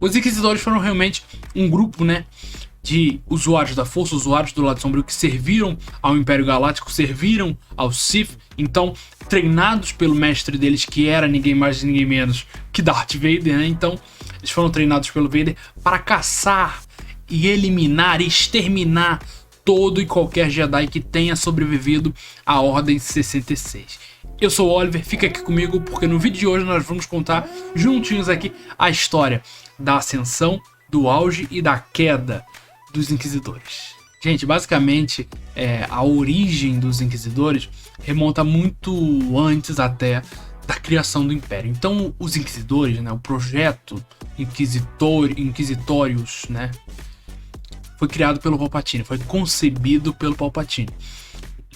Os Inquisidores foram realmente um grupo, né, de usuários da Força, usuários do lado sombrio que serviram ao Império Galáctico, serviram ao Sith, então treinados pelo mestre deles, que era ninguém mais ninguém menos que Darth Vader, né? Então eles foram treinados pelo Vader para caçar e eliminar e exterminar todo e qualquer Jedi que tenha sobrevivido à Ordem 66. Eu sou o Oliver, fica aqui comigo porque no vídeo de hoje nós vamos contar juntinhos aqui a história da ascensão, do auge e da queda dos Inquisidores. Gente, basicamente a origem dos Inquisidores remonta muito antes até da criação do Império. Então os Inquisidores, né, o projeto Inquisitorius, né, foi criado pelo Palpatine, foi concebido pelo Palpatine,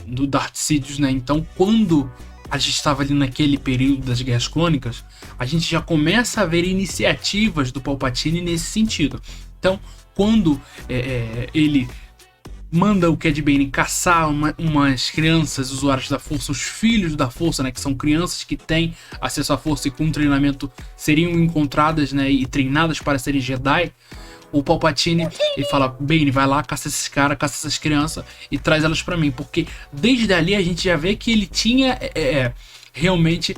do Darth Sidious, né? Então quando a gente estava ali naquele período das Guerras Clônicas, a gente já começa a ver iniciativas do Palpatine nesse sentido. Então, quando ele manda o Cad Bane caçar umas crianças usuários da Força, os filhos da Força, né, que são crianças que têm acesso à Força e com treinamento seriam encontradas, né, e treinadas para serem Jedi, o Palpatine, ele fala: Bane, vai lá, caça esses caras, caça essas crianças e traz elas pra mim. Porque desde ali a gente já vê que ele tinha realmente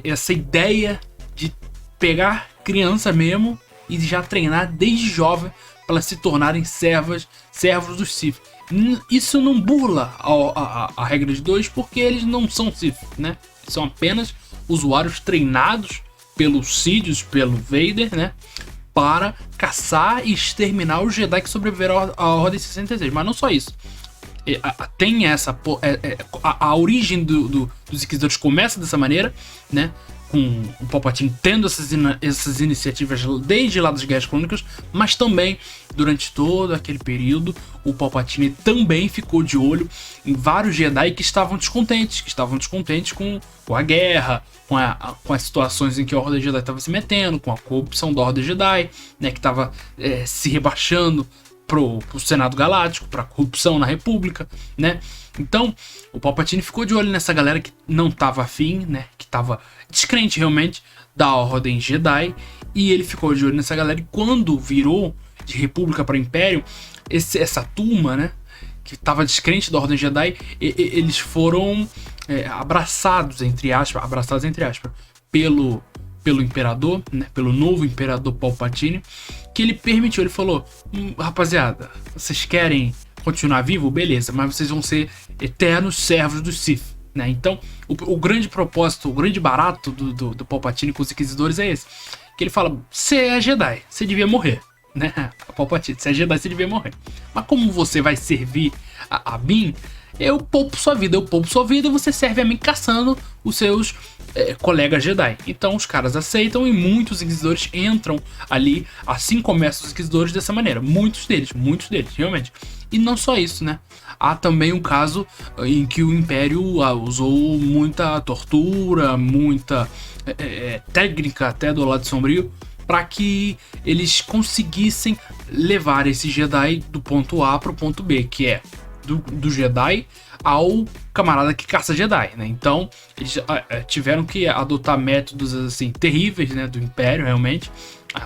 essa ideia de pegar criança mesmo e já treinar desde jovem para elas se tornarem servos dos Sith. Isso não burla a regra de 2, porque eles não são Sith, né? São apenas usuários treinados pelo Sidious, pelo Vader, né, para caçar e exterminar os Jedi que sobreviveram à Ordem 66. Mas não só isso. Tem essa... A origem dos Inquisidores começa dessa maneira, né? Com o Palpatine tendo essas iniciativas desde lá das Guerras Clônicas, mas também durante todo aquele período o Palpatine também ficou de olho em vários Jedi que estavam descontentes, com a guerra, com as situações em que a Ordem Jedi estava se metendo, com a corrupção da Ordem Jedi, né, que estava se rebaixando pro Senado Galáctico, pra corrupção na República, né? Então, o Palpatine ficou de olho nessa galera que não tava afim, né? Que tava descrente realmente da Ordem Jedi, e ele ficou de olho nessa galera, e quando virou de República para Império, essa turma, né, que tava descrente da Ordem Jedi, eles foram abraçados entre aspas, pelo Imperador, né, pelo novo Imperador Palpatine, que ele permitiu, ele falou: rapaziada, vocês querem continuar vivo? Beleza, mas vocês vão ser eternos servos do Sith, né? Então, o grande propósito, o grande barato do Palpatine com os Inquisidores é esse, que ele fala: você é Jedi, você devia morrer, né? Palpatine, você é Jedi, você devia morrer. Mas como você vai servir a mim, eu poupo sua vida e você serve a mim caçando os seus colegas Jedi. Então os caras aceitam e muitos Inquisidores entram ali, assim começam os Inquisidores dessa maneira. Muitos deles, realmente. E não só isso, né? Há também um caso em que o Império usou muita tortura, muita técnica até do lado sombrio, para que eles conseguissem levar esse Jedi do ponto A para o ponto B, que é do Jedi ao camarada que caça Jedi, né? Então eles tiveram que adotar métodos assim terríveis, né, do Império, realmente,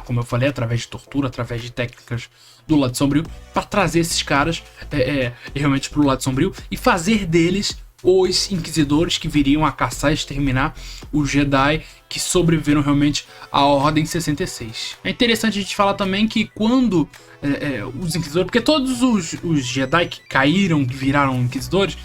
como eu falei, através de tortura, através de técnicas do lado sombrio, para trazer esses caras realmente pro lado sombrio e fazer deles os Inquisidores que viriam a caçar e exterminar os Jedi que sobreviveram realmente à Ordem 66. É interessante a gente falar também que quando os Inquisidores, porque todos os Jedi que caíram, que viraram Inquisidores,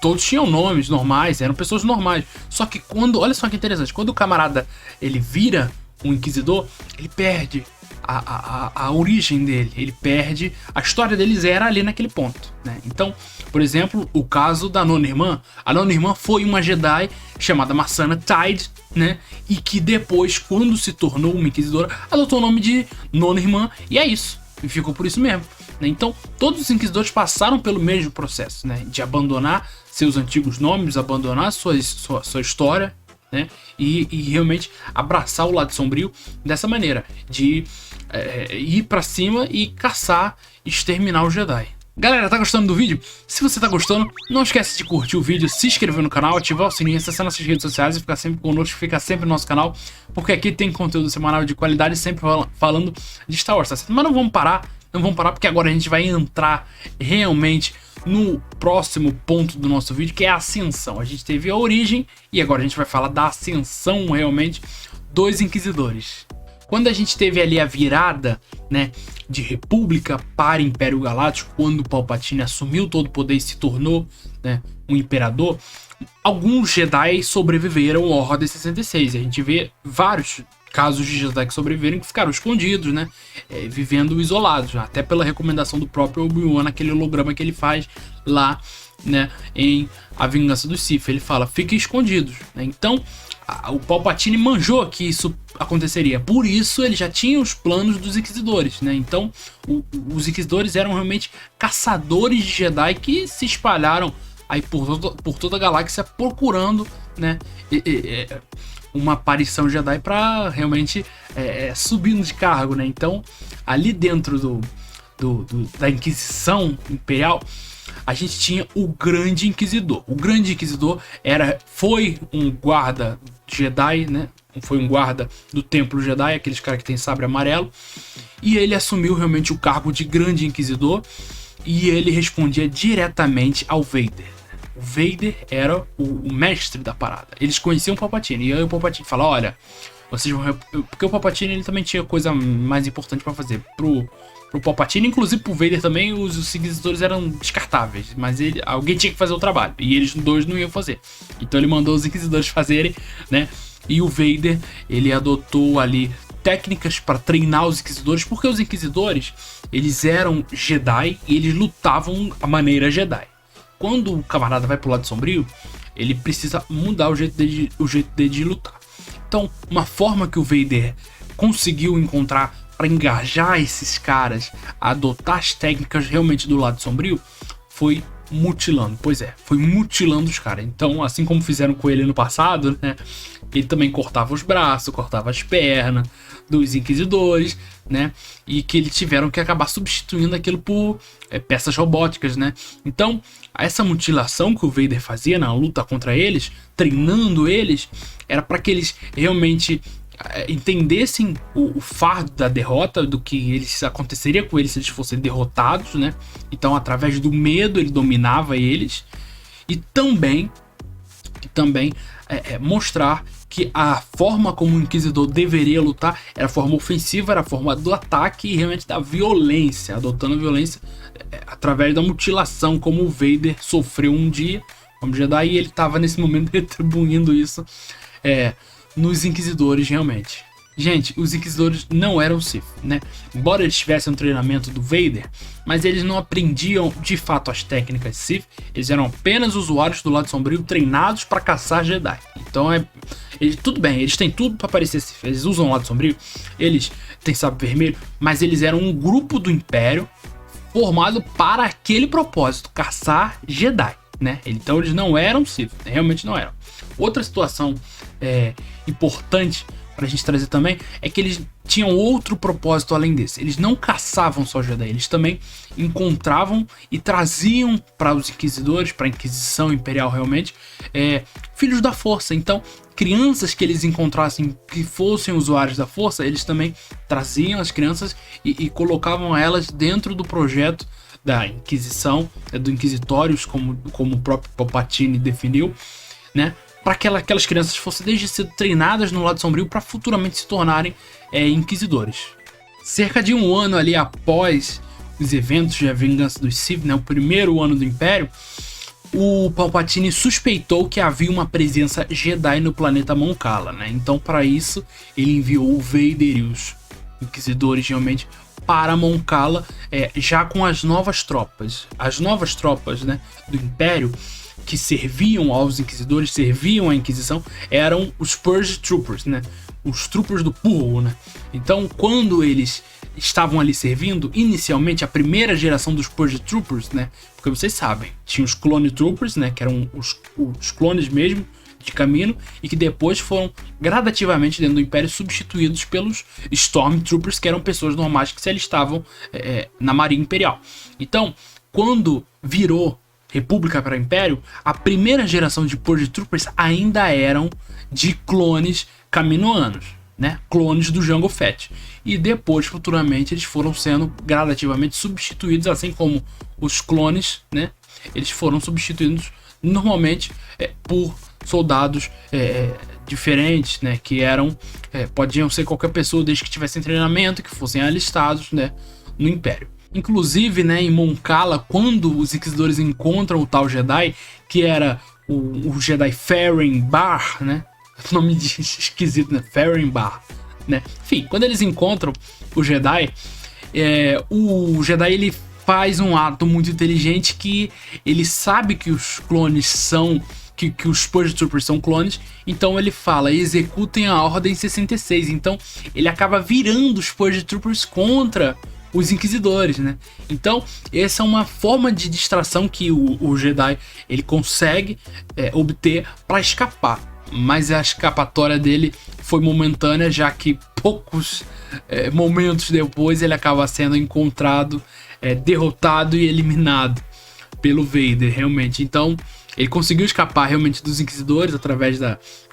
todos tinham nomes normais, eram pessoas normais. Só que quando, olha só que interessante, quando o camarada ele vira um Inquisidor, ele perde a origem dele, ele perde, a história deles era ali naquele ponto, né? Então, por exemplo, o caso da Nona Irmã. A Nona Irmã foi uma Jedi chamada Massana Tide, né? E que depois, quando se tornou uma Inquisidora, adotou o nome de Nona Irmã, e é isso, e ficou por isso mesmo, né? Então, todos os Inquisidores passaram pelo mesmo processo, né? De abandonar seus antigos nomes, abandonar sua história, né? E realmente abraçar o lado sombrio dessa maneira, de ir pra cima e caçar e exterminar o Jedi. Galera, tá gostando do vídeo? Se você tá gostando, não esquece de curtir o vídeo, se inscrever no canal, ativar o sininho, acessar nossas redes sociais e ficar sempre conosco, ficar sempre no nosso canal, porque aqui tem conteúdo semanal de qualidade, sempre falando de Star Wars, tá certo? Mas não vamos parar porque agora a gente vai entrar realmente no próximo ponto do nosso vídeo, que é a ascensão. A gente teve a origem e agora a gente vai falar da ascensão realmente dos Inquisidores. Quando a gente teve ali a virada, né, de República para Império Galáctico, quando Palpatine assumiu todo o poder e se tornou, né, um imperador, alguns Jedi sobreviveram à Ordem 66. A gente vê vários casos de Jedi que sobreviveram que ficaram escondidos, né, vivendo isolados, até pela recomendação do próprio Obi-Wan naquele holograma que ele faz lá, né, em A Vingança dos Sith. Ele fala, fiquem escondidos, né? Então o Palpatine manjou que isso aconteceria, por isso ele já tinha os planos dos Inquisidores, né? Então os Inquisidores eram realmente caçadores de Jedi que se espalharam aí por toda a galáxia procurando, né, uma aparição Jedi para realmente subindo de cargo, né? Então ali dentro da Inquisição Imperial a gente tinha o Grande Inquisidor. O Grande Inquisidor foi um guarda Jedi, né? Foi um guarda do Templo Jedi, aqueles caras que tem sabre amarelo. E ele assumiu realmente o cargo de Grande Inquisidor. E ele respondia diretamente ao Vader. O Vader era o mestre da parada. Eles conheciam o Palpatine. E aí o Palpatine fala, olha, vocês vão... Porque o Palpatine ele também tinha coisa mais importante para fazer pro Palpatine, inclusive pro Vader também, os Inquisidores eram descartáveis, mas alguém tinha que fazer o trabalho, e eles dois não iam fazer. Então ele mandou os Inquisidores fazerem, né? E o Vader, ele adotou ali técnicas para treinar os Inquisidores, porque os Inquisidores, eles eram Jedi e eles lutavam a maneira Jedi. Quando o camarada vai pro lado sombrio, ele precisa mudar o jeito dele de lutar. Então, uma forma que o Vader conseguiu encontrar para engajar esses caras a adotar as técnicas realmente do lado sombrio foi mutilando. Pois é, foi mutilando os caras. Então, assim como fizeram com ele no passado, né, ele também cortava os braços, cortava as pernas dos Inquisidores, né, e que eles tiveram que acabar substituindo aquilo por peças robóticas, né. Então, essa mutilação que o Vader fazia na luta contra eles, treinando eles, era para que eles realmente entendessem o fardo da derrota, do que aconteceria com eles se eles fossem derrotados, né? Então, através do medo, ele dominava eles. E também mostrar que a forma como o Inquisidor deveria lutar era a forma ofensiva, era a forma do ataque e realmente da violência, adotando a violência através da mutilação, como o Vader sofreu um dia como Jedi, e ele estava nesse momento retribuindo isso nos Inquisidores realmente. Gente, os Inquisidores não eram Sith, né? Embora eles tivessem um treinamento do Vader, mas eles não aprendiam de fato as técnicas Sith, eles eram apenas usuários do lado sombrio treinados para caçar Jedi. Então tudo bem, eles têm tudo para parecer Sith, eles usam o lado sombrio, eles têm sabre vermelho, mas eles eram um grupo do Império formado para aquele propósito, caçar Jedi, né? Então eles não eram Sith, realmente não eram. Outra situação importante pra gente trazer também é que eles tinham outro propósito além desse. Eles não caçavam só Jedi, eles também encontravam e traziam para os Inquisidores, para a Inquisição Imperial realmente, filhos da Força. Então, crianças que eles encontrassem que fossem usuários da Força, eles também traziam as crianças e colocavam elas dentro do projeto da Inquisição, do Inquisitórios, como o próprio Palpatine definiu, né? Para que aquelas crianças fossem desde cedo treinadas no lado sombrio para futuramente se tornarem Inquisidores. Cerca de um ano ali após os eventos de A Vingança dos Sith, né, o primeiro ano do Império, o Palpatine suspeitou que havia uma presença Jedi no planeta Mon Cala, né? Então, para isso, ele enviou o Vader e os Inquisidores realmente para Mon Cala, já com as novas tropas. As novas tropas, né, do Império que serviam aos Inquisidores, serviam à Inquisição, eram os Purge Troopers, né? Os Troopers do Purgo, né? Então, quando eles estavam ali servindo, inicialmente a primeira geração dos Purge Troopers, né? Porque vocês sabem, tinha os Clone Troopers, né? Que eram os clones mesmo de caminho, e que depois foram gradativamente dentro do Império substituídos pelos Stormtroopers, que eram pessoas normais que se alistavam na Marinha Imperial. Então, quando virou República para Império, a primeira geração de Purge Troopers ainda eram de clones caminoanos, né? Clones do Jango Fett. E depois, futuramente, eles foram sendo gradativamente substituídos, assim como os clones, né? Eles foram substituídos normalmente por soldados diferentes, né? Que eram, podiam ser qualquer pessoa desde que tivessem treinamento, que fossem alistados, né? No Império. Inclusive, né, em Mon Cala, quando os Inquisidores encontram o tal Jedi, que era o Jedi Ferren Barr, né? Nome esquisito, né? Ferren Barr, né? Enfim, quando eles encontram o Jedi ele faz um ato muito inteligente, que ele sabe que os clones são... Que os Purge Troopers são clones, então ele fala, executem a Ordem 66. Então ele acaba virando os Purge Troopers contra os Inquisidores, né? Então essa é uma forma de distração que o Jedi ele consegue obter para escapar, mas a escapatória dele foi momentânea, já que poucos momentos depois ele acaba sendo encontrado, derrotado e eliminado pelo Vader, realmente. Então ele conseguiu escapar realmente dos Inquisidores através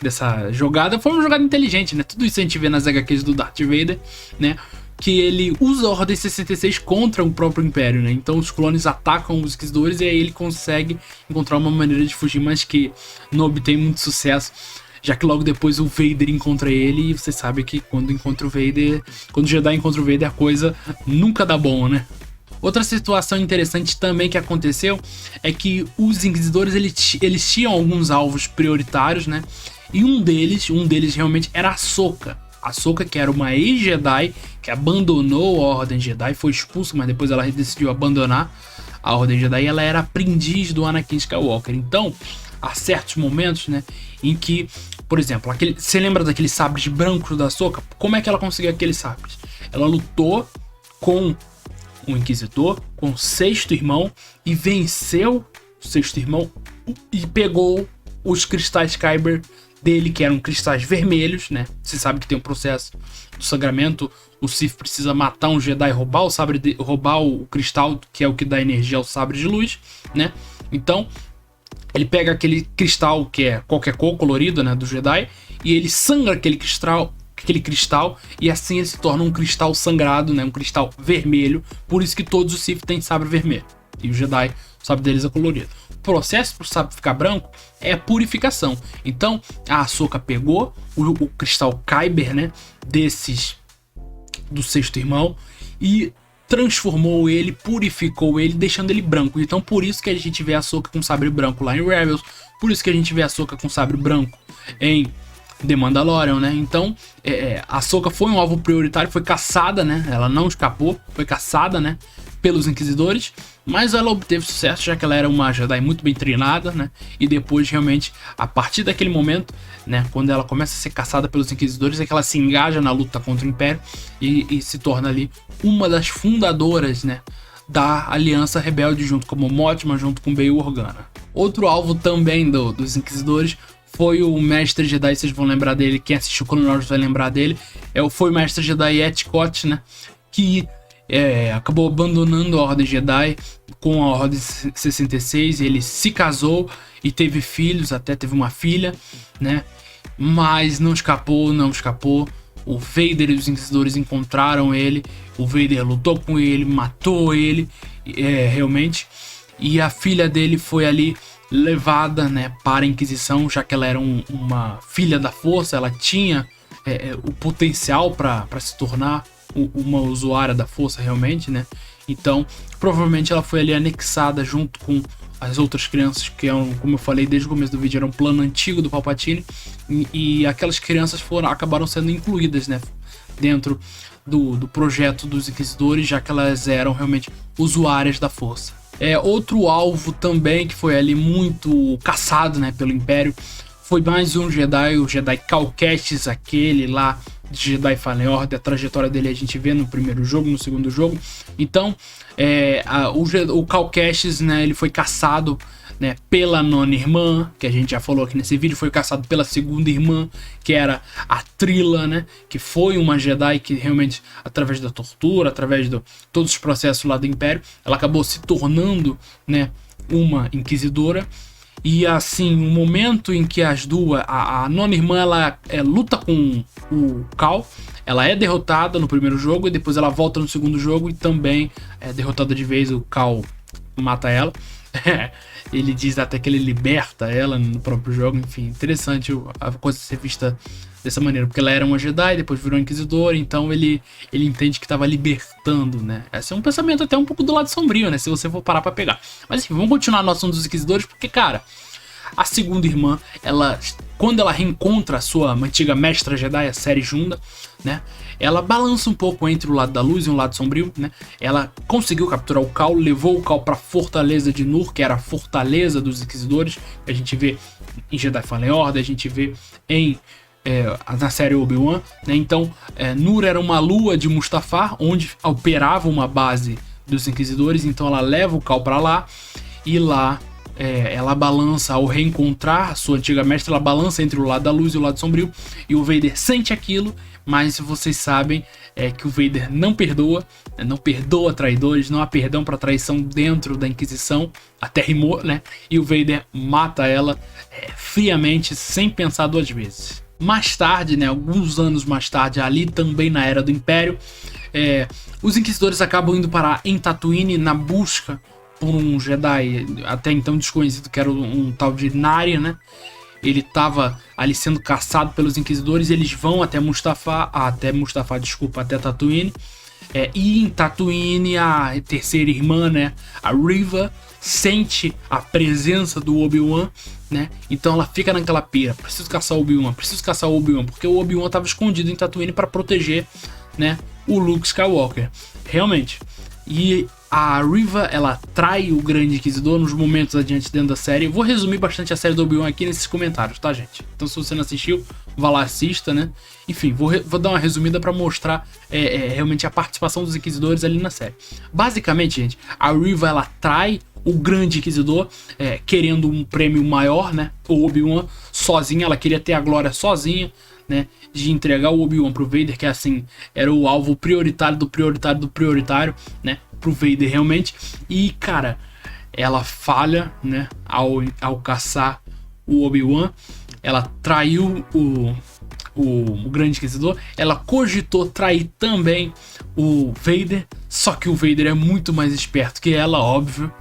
dessa jogada. Foi uma jogada inteligente, né? Tudo isso a gente vê nas HQs do Darth Vader, né? Que ele usa a Ordem 66 contra o próprio Império, né? Então os clones atacam os Inquisidores e aí ele consegue encontrar uma maneira de fugir, mas que não obtém muito sucesso, já que logo depois o Vader encontra ele, e você sabe que quando o Jedi encontra o Vader, a coisa nunca dá bom, né? Outra situação interessante também que aconteceu é que os Inquisidores eles tinham alguns alvos prioritários, né? E um deles realmente era a Ahsoka. A Ahsoka, que era uma ex-Jedi que abandonou a Ordem Jedi, foi expulsa, mas depois ela decidiu abandonar a Ordem Jedi, e ela era aprendiz do Anakin Skywalker. Então, há certos momentos, né, em que, por exemplo, você lembra daqueles sabres brancos da Ahsoka? Como é que ela conseguiu aqueles sabres? Ela lutou com um Inquisidor, com o sexto irmão, e venceu o sexto irmão e pegou os cristais Kyber dele, que eram cristais vermelhos, né? Você sabe que tem um processo do sangramento, o Sith precisa matar um Jedi, roubar o sabre, roubar o cristal, que é o que dá energia ao sabre de luz, né? Então ele pega aquele cristal que é qualquer cor colorido, né, do Jedi, e ele sangra aquele cristal, e assim ele se torna um cristal sangrado, né, um cristal vermelho. Por isso que todos os Sith têm sabre vermelho e o Jedi, o sabre deles é colorido. O processo para o sabre ficar branco é a purificação. Então a Ahsoka pegou o cristal Kyber, né, do sexto irmão, e transformou ele, purificou ele, deixando ele branco. Então por isso que a gente vê a Ahsoka com sabre branco lá em Rebels, por isso que a gente vê a Ahsoka com sabre branco em The Mandalorian, né? Então a Ahsoka foi um alvo prioritário, foi caçada, né? Ela não escapou, foi caçada, né, pelos Inquisidores, mas ela obteve sucesso, já que ela era uma Jedi muito bem treinada, né? E depois, realmente, a partir daquele momento, né, quando ela começa a ser caçada pelos Inquisidores, é que ela se engaja na luta contra o Império e se torna ali uma das fundadoras, né, da Aliança Rebelde, junto com Mon Mothma, junto com Bail Organa. Outro alvo também dos Inquisidores foi o Mestre Jedi, vocês vão lembrar dele, quem assistiu Clone Wars vai lembrar dele, foi o Mestre Jedi Etcott, né, que acabou abandonando a Ordem Jedi com a Ordem 66, ele se casou e teve filhos, até teve uma filha, né, mas não escapou. O Vader e os Inquisidores encontraram ele, o Vader lutou com ele, matou ele, realmente, e a filha dele foi ali levada, né, para a Inquisição, já que ela era uma filha da Força, ela tinha o potencial para se tornar uma usuária da Força realmente, né? Então provavelmente ela foi ali anexada junto com as outras crianças, que como eu falei desde o começo do vídeo, era um plano antigo do Palpatine, e aquelas crianças acabaram sendo incluídas, né, dentro do projeto dos Inquisidores, já que elas eram realmente usuárias da Força. Outro alvo também que foi ali muito caçado, né, pelo Império, foi mais um Jedi, o Jedi Cal Kestis, aquele lá de Jedi Fallen Order. A trajetória dele a gente vê no primeiro jogo, no segundo jogo. Então o Cal Kestis, né, ele foi caçado né, pela nona irmã, que a gente já falou aqui nesse vídeo, foi caçado pela segunda irmã, que era a Trilla, né, que foi uma Jedi que realmente, através da tortura, através de todos os processos lá do Império, ela acabou se tornando, né, uma Inquisidora. E assim, o momento em que as duas, a nona irmã, ela luta com o Cal, ela é derrotada no primeiro jogo e depois ela volta no segundo jogo e também é derrotada de vez, o Cal mata ela. Ele diz até que ele liberta ela no próprio jogo, enfim, interessante a coisa ser vista dessa maneira, porque ela era uma Jedi, depois virou Inquisidora, então ele entende que estava libertando, né? Esse é um pensamento até um pouco do lado sombrio, né? Se você for parar pra pegar. Mas enfim, vamos continuar no assunto dos Inquisidores, porque, cara, a segunda irmã, quando ela reencontra a sua antiga mestra Jedi, a Série Junda, né? Ela balança um pouco entre o lado da luz e um lado sombrio, né? Ela conseguiu capturar o Cal, levou o Cal para a Fortaleza de Nur, que era a fortaleza dos Inquisidores, que a gente vê em Jedi Fallen Order, a gente vê na série Obi-Wan, né? Então, Nur era uma lua de Mustafar, onde operava uma base dos Inquisidores, então ela leva o Cal para lá, e lá ela balança, ao reencontrar a sua antiga mestra, ela balança entre o lado da luz e o lado sombrio, e o Vader sente aquilo, mas vocês sabem que o Vader não perdoa, né? Não perdoa traidores, não há perdão para traição dentro da Inquisição, até rimou, né? E o Vader mata ela friamente, sem pensar duas vezes. Mais tarde, né, alguns anos mais tarde, ali também na Era do Império, os Inquisidores acabam indo parar em Tatooine na busca por um Jedi até então desconhecido, que era um tal de Nari, né? Ele estava ali sendo caçado pelos Inquisidores, eles vão até Tatooine, e em Tatooine a terceira irmã, né, a Riva, sente a presença do Obi-Wan, né? Então ela fica naquela pira, preciso caçar o Obi-Wan, porque o Obi-Wan estava escondido em Tatooine para proteger, né, o Luke Skywalker, realmente. E a Riva, ela trai o Grande Inquisidor nos momentos adiante dentro da série. Eu vou resumir bastante a série do Obi-Wan aqui nesses comentários, tá, gente? Então, se você não assistiu, vá lá, assista, né? Enfim, vou dar uma resumida pra mostrar realmente a participação dos Inquisidores ali na série. Basicamente, gente, a Riva, ela trai o Grande Inquisidor, querendo um prêmio maior, né? O Obi-Wan sozinha, ela queria ter a glória sozinha, né, de entregar o Obi-Wan pro Vader, que assim, era o alvo prioritário do prioritário, né, pro Vader realmente. E, cara, ela falha, né, ao caçar o Obi-Wan. Ela traiu o Grande Inquisidor. Ela cogitou trair também o Vader, só que o Vader é muito mais esperto que ela, óbvio.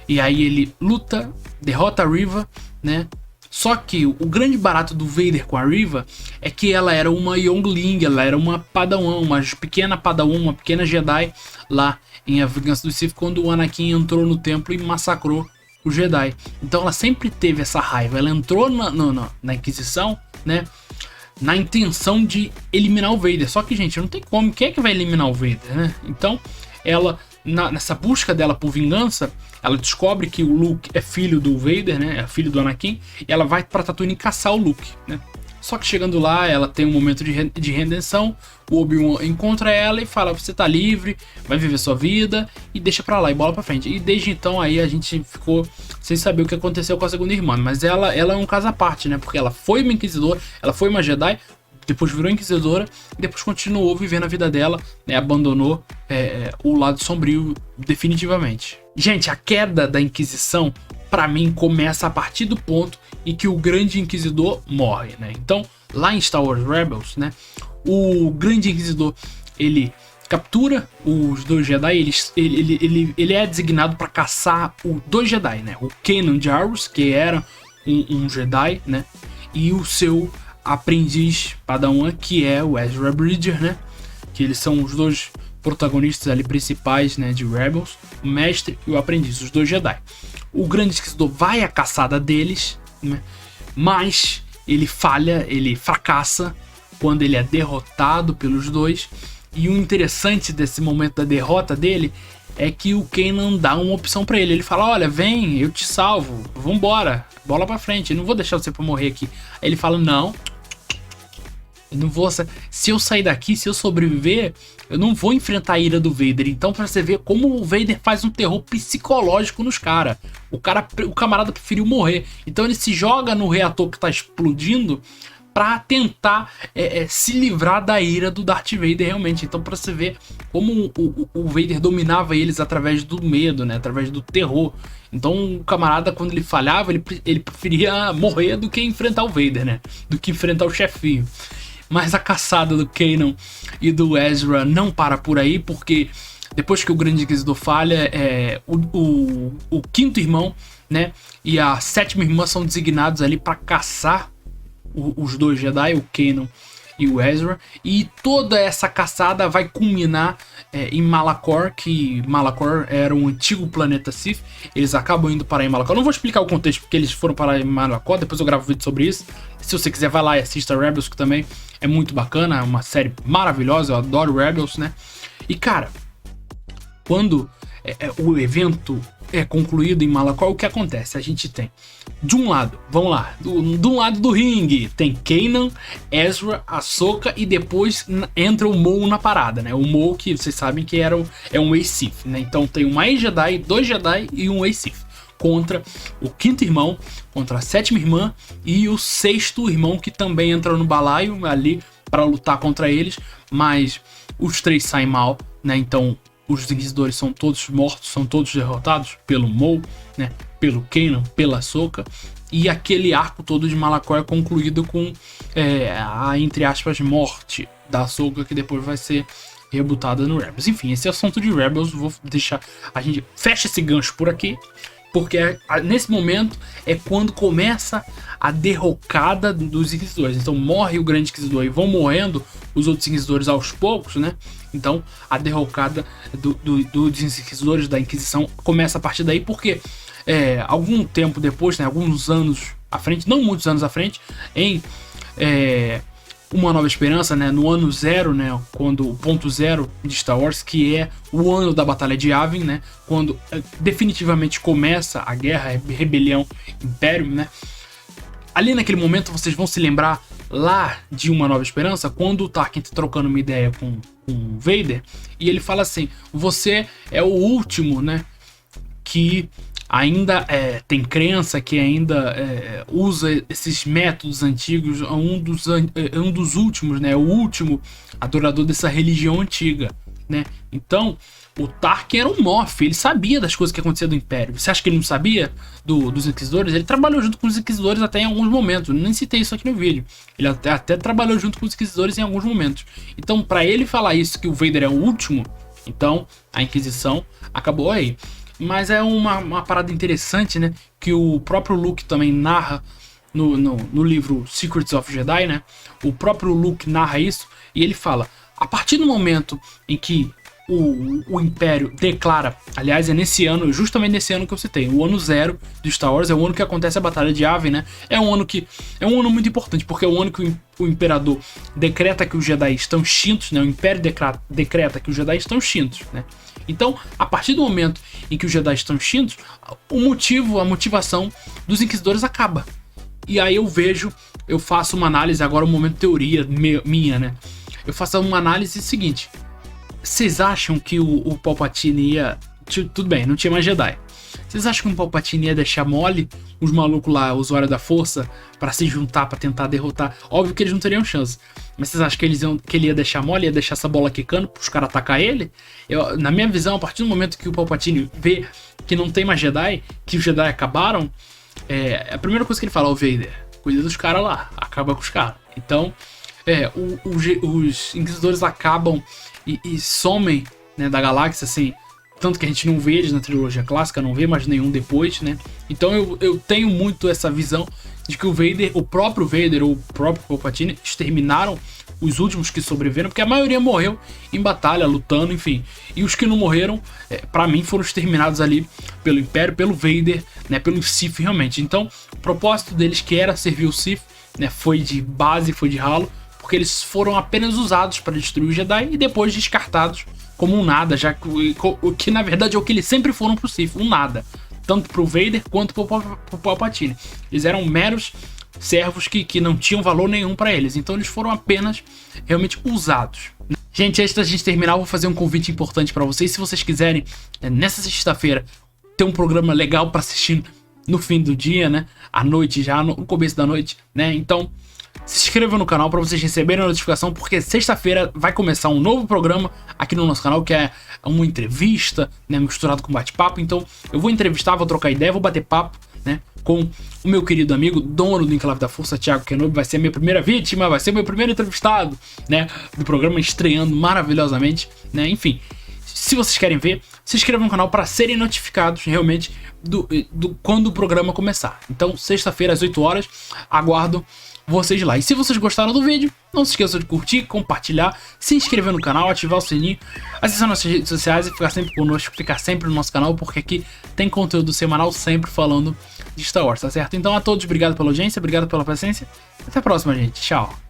E aí ele luta, derrota a Riva, né? Só que o grande barato do Vader com a Riva é que ela era uma Youngling, ela era uma Padawan, uma pequena Jedi lá em A Vingança do Sith, quando o Anakin entrou no templo e massacrou o Jedi. Então ela sempre teve essa raiva, ela entrou na Inquisição, né, na intenção de eliminar o Vader. Só que, gente, não tem como, quem é que vai eliminar o Vader, né? Então ela, nessa busca dela por vingança, ela descobre que o Luke é filho do Vader, né? É filho do Anakin. E ela vai pra Tatooine caçar o Luke, né? Só que chegando lá, ela tem um momento de redenção. O Obi-Wan encontra ela e fala: você tá livre, vai viver sua vida e deixa pra lá e bola pra frente. E desde então aí a gente ficou sem saber o que aconteceu com a segunda irmã. Mas ela é um caso à parte, né? Porque ela foi uma Inquisidora, ela foi uma Jedi, depois virou Inquisidora e depois continuou vivendo a vida dela, né? Abandonou o lado sombrio definitivamente. Gente, a queda da Inquisição, pra mim, começa a partir do ponto em que o Grande Inquisidor morre, né? Então, lá em Star Wars Rebels, né, o Grande Inquisidor, ele captura os dois Jedi, ele é designado para caçar os dois Jedi, né? O Kanan Jarrus, que era um Jedi, né? E o seu aprendiz Padawan, que é o Ezra Bridger, né? Que eles são os dois protagonistas ali principais, né, de Rebels, o mestre e o aprendiz, os dois Jedi. O Grande Inquisidor vai à caçada deles, né, mas ele falha, ele fracassa quando ele é derrotado pelos dois. E o interessante desse momento da derrota dele é que o Kanan dá uma opção pra ele. Ele fala: olha, vem, eu te salvo, vambora, bola pra frente, eu não vou deixar você pra morrer aqui. Aí ele fala: não, Eu não vou. Se eu sair daqui, se eu sobreviver, eu não vou enfrentar a ira do Vader. Então, pra você ver como o Vader faz um terror psicológico nos caras. O camarada preferiu morrer. Então ele se joga no reator que tá explodindo pra tentar se livrar da ira do Darth Vader realmente. Então, pra você ver como o Vader dominava eles através do medo, né? Através do terror. Então, o camarada, quando ele falhava, ele preferia morrer do que enfrentar o Vader, né? Do que enfrentar o chefinho. Mas a caçada do Kanan e do Ezra não para por aí, porque depois que o Grande Inquisidor falha, o quinto irmão, né, e a sétima irmã são designados ali para caçar os dois Jedi, o Kanan e o Ezra, e toda essa caçada vai culminar em Malachor, que Malachor era um antigo planeta Sith. Eles acabam indo parar em Malachor. Não vou explicar o contexto porque eles foram parar em Malachor, depois eu gravo um vídeo sobre isso. Se você quiser, vai lá e assista Rebels, que também é muito bacana, é uma série maravilhosa, eu adoro Rebels, né? E cara, quando o evento é concluído em Malachor, o que acontece? A gente tem, de um lado, vamos lá, de um lado do ringue, tem Kanan, Ezra, Ahsoka, e depois entra o Maul na parada, né? O Maul, que vocês sabem que é um ex-Sith, né? Então tem um ex-Jedi, 2 Jedi e um ex-Sith, contra o quinto irmão, contra a sétima irmã e o sexto irmão, que também entra no balaio ali para lutar contra eles, mas os três saem mal, né? Então os Inquisidores são todos mortos, são todos derrotados pelo Maul, né? Pelo Kanan, pela Ahsoka, e aquele arco todo de Malachor é concluído com a, entre aspas, morte da Ahsoka, que depois vai ser rebutada no Rebels. Enfim, esse assunto de Rebels, vou deixar, a gente fecha esse gancho por aqui, porque nesse momento é quando começa a derrocada dos Inquisidores. Então morre o Grande Inquisidor e vão morrendo os outros Inquisidores aos poucos, né? Então a derrocada dos Inquisidores, da Inquisição, começa a partir daí, porque algum tempo depois, né, alguns anos à frente, não muitos anos à frente, em Uma Nova Esperança, né, no ano zero, né, quando o ponto zero de Star Wars, que é o ano da Batalha de Yavin, né, quando definitivamente começa a guerra, a rebelião, Império, né. Ali naquele momento vocês vão se lembrar lá de Uma Nova Esperança, quando o Tarkin tá trocando uma ideia com o Vader, e ele fala assim: você é o último, né, que ainda tem crença, que ainda usa esses métodos antigos, um dos últimos, né, o último adorador dessa religião antiga, né. Então o Tarkin era um Moff, ele sabia das coisas que aconteciam do Império. Você acha que ele não sabia dos Inquisidores? Ele trabalhou junto com os Inquisidores até em alguns momentos. Nem citei isso aqui no vídeo. Ele até trabalhou junto com os Inquisidores em alguns momentos. Então, para ele falar isso, que o Vader é o último, então a Inquisição acabou aí. Mas é uma parada interessante, né? Que o próprio Luke também narra no livro Secrets of Jedi, né? O próprio Luke narra isso e ele fala: a partir do momento em que o Império declara, aliás, é nesse ano, justamente nesse ano que eu citei, o ano zero de Star Wars, é o ano que acontece a Batalha de Yavin, né? É um ano muito importante, porque é o ano que o Imperador decreta que os Jedi estão extintos, né? O Império decreta que os Jedi estão extintos, né? Então, a partir do momento em que os Jedi estão extintos, a motivação dos Inquisidores acaba. E aí eu faço uma análise, agora um momento teoria minha, né? Eu faço uma análise seguinte: vocês acham que o Palpatine ia... Tudo bem, não tinha mais Jedi. Vocês acham que o Palpatine ia deixar mole os malucos lá, usuários da força, pra se juntar, pra tentar derrotar? Óbvio que eles não teriam chance. Mas vocês acham que ele ia deixar mole, ia deixar essa bola quicando pros caras atacar ele? Na minha visão, a partir do momento que o Palpatine vê que não tem mais Jedi, que os Jedi acabaram, a primeira coisa que ele fala: ó, Vader, cuida dos caras lá, acaba com os caras. Então, os Inquisidores acabam e somem, né, da galáxia, assim. Tanto que a gente não vê eles na trilogia clássica, não vê mais nenhum depois, né? Então eu tenho muito essa visão de que o próprio Vader ou o próprio Palpatine exterminaram os últimos que sobreviveram, porque a maioria morreu em batalha, lutando, enfim. E os que não morreram, pra mim, foram exterminados ali pelo Império, pelo Vader, né, pelo Sith, realmente. Então, o propósito deles, que era servir o Sith, né, foi de base, foi de ralo, porque eles foram apenas usados para destruir o Jedi e depois descartados como um nada, já que na verdade é o que eles sempre foram pro Sith, um nada, tanto pro Vader quanto pro Palpatine. Eles eram meros servos que não tinham valor nenhum para eles. Então eles foram apenas realmente usados. Gente, antes da gente terminar, eu vou fazer um convite importante para vocês. Se vocês quiserem, nessa sexta-feira, ter um programa legal para assistir no fim do dia, né? À noite já, no começo da noite, né? Então, se inscreva no canal para vocês receberem a notificação, porque sexta-feira vai começar um novo programa aqui no nosso canal, que é uma entrevista, né? Misturado com bate-papo. Então, eu vou entrevistar, vou trocar ideia, vou bater papo, né? Com o meu querido amigo, dono do Enclave da Força, Thiago Kenobi. Vai ser a minha primeira vítima, vai ser meu primeiro entrevistado, né? Do programa, estreando maravilhosamente, né? Enfim, se vocês querem ver, se inscrevam no canal para serem notificados realmente do quando o programa começar. Então, sexta-feira às 8 horas, aguardo vocês lá. E se vocês gostaram do vídeo, não se esqueçam de curtir, compartilhar, se inscrever no canal, ativar o sininho, acessar nossas redes sociais e ficar sempre conosco, ficar sempre no nosso canal, porque aqui tem conteúdo semanal sempre falando de Star Wars, tá certo? Então a todos, obrigado pela audiência, obrigado pela paciência, até a próxima, gente. Tchau!